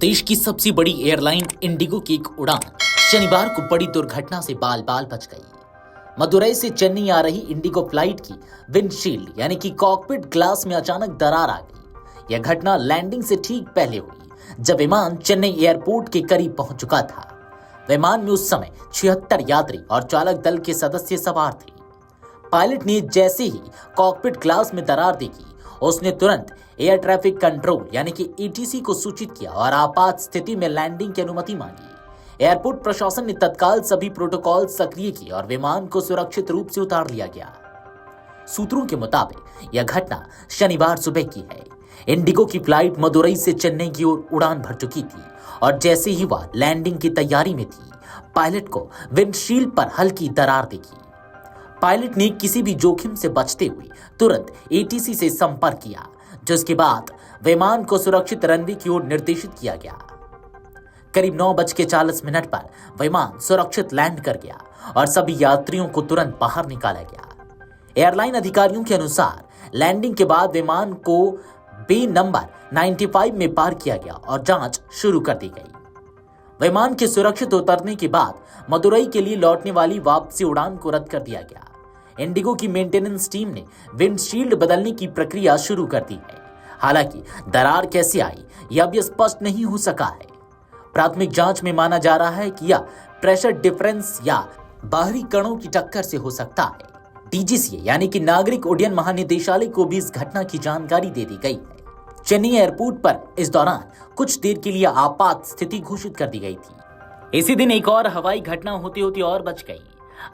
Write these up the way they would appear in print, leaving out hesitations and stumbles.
देश की सबसे बड़ी एयरलाइन इंडिगो की एक उड़ान शनिवार को बड़ी दुर्घटना से बाल बाल बच गई। मदुरई से चेन्नई आ रही इंडिगो फ्लाइट की विंडशील्ड यानी कि कॉकपिट ग्लास में अचानक दरार आ गई। यह घटना लैंडिंग से ठीक पहले हुई, जब विमान चेन्नई एयरपोर्ट के करीब पहुंच चुका था। विमान में उस समय 76 यात्री और चालक दल के सदस्य सवार थे। पायलट ने जैसे ही कॉकपिट ग्लास में दरार देखी, उसने तुरंत एयर ट्रैफिक कंट्रोल यानी कि एटीसी को सूचित किया और आपात स्थिति में लैंडिंग की अनुमति मांगी। एयरपोर्ट प्रशासन ने तत्काल सभी प्रोटोकॉल सक्रिय किए और विमान को सुरक्षित रूप से उतार लिया गया। सूत्रों के मुताबिक यह घटना शनिवार सुबह की है। इंडिगो की फ्लाइट मदुरई से चेन्नई की ओर उड़ान भर चुकी थी और जैसे ही वह लैंडिंग की तैयारी में थी, पायलट को विंडशील्ड पर हल्की दरार दिखी। पायलट ने किसी भी जोखिम से बचते हुए तुरंत एटीसी से संपर्क किया, जिसके बाद विमान को सुरक्षित रनवे की ओर निर्देशित किया गया। करीब 9:40 पर विमान सुरक्षित लैंड कर गया और सभी यात्रियों को तुरंत बाहर निकाला गया। एयरलाइन अधिकारियों के अनुसार लैंडिंग के बाद विमान को बे नंबर 95 में पार्क किया गया और जांच शुरू कर दी गई। विमान के सुरक्षित उतरने के बाद मदुरई के लिए लौटने वाली वापसी उड़ान को रद्द कर दिया गया। इंडिगो की मेंटेनेंस टीम ने विंडशील्ड बदलने की प्रक्रिया शुरू कर दी है। हालांकि दरार कैसे आई, यह अभी स्पष्ट नहीं हो सका है। प्राथमिक जांच में माना जा रहा है कि यह प्रेशर डिफरेंस या बाहरी कणों की टक्कर से हो सकता है। डीजीसीए यानी कि नागरिक उड्डयन महानिदेशालय को भी इस घटना की जानकारी दे दी गई है। चेन्नई एयरपोर्ट पर इस दौरान कुछ देर के लिए आपात स्थिति घोषित कर दी गई थी। इसी दिन एक और हवाई घटना होते होते और बच गई।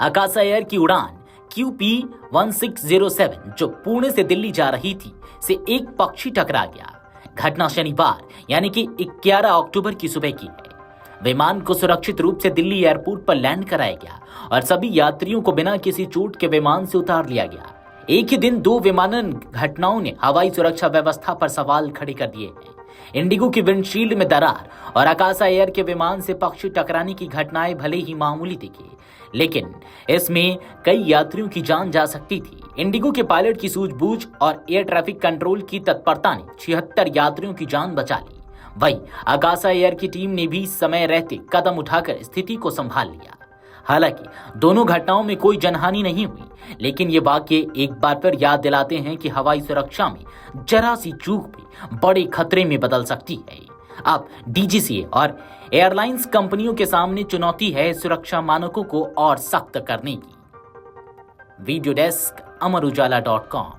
आकाशा एयर की उड़ान QP1607 जो पुणे से दिल्ली जा रही थी से एक पक्षी टकरा गया। घटना शनिवार यानी कि 11 अक्टूबर की सुबह की है। विमान को सुरक्षित रूप से दिल्ली एयरपोर्ट पर लैंड कराया गया और सभी यात्रियों को बिना किसी चोट के विमान से उतार लिया गया। एक ही दिन दो विमानन घटनाओं ने हवाई सुरक्षा व्यवस्था पर सवाल खड़े कर दिए हैं। इंडिगो की विंडशील्ड में दरार और आकाशा एयर के विमान से पक्षी टकराने की घटनाएं भले ही मामूली दिखी, लेकिन इसमें कई यात्रियों की जान जा सकती थी। इंडिगो के पायलट की सूझबूझ और एयर ट्रैफिक कंट्रोल की तत्परता ने 76 यात्रियों की जान बचा ली। वहीं आकाशा एयर की टीम ने भी समय रहते कदम उठाकर स्थिति को संभाल लिया। हालांकि दोनों घटनाओं में कोई जनहानि नहीं हुई, लेकिन ये वाकये एक बार फिर याद दिलाते हैं कि हवाई सुरक्षा में जरा सी चूक भी बड़े खतरे में बदल सकती है। अब डीजीसीए और एयरलाइंस कंपनियों के सामने चुनौती है सुरक्षा मानकों को और सख्त करने की। वीडियो डेस्क अमरउजाला.com।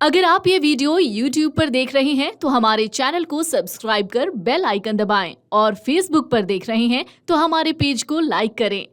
अगर आप ये वीडियो YouTube पर देख रहे हैं तो हमारे चैनल को सब्सक्राइब कर बेल आइकन दबाएं और Facebook पर देख रहे हैं तो हमारे पेज को लाइक करें।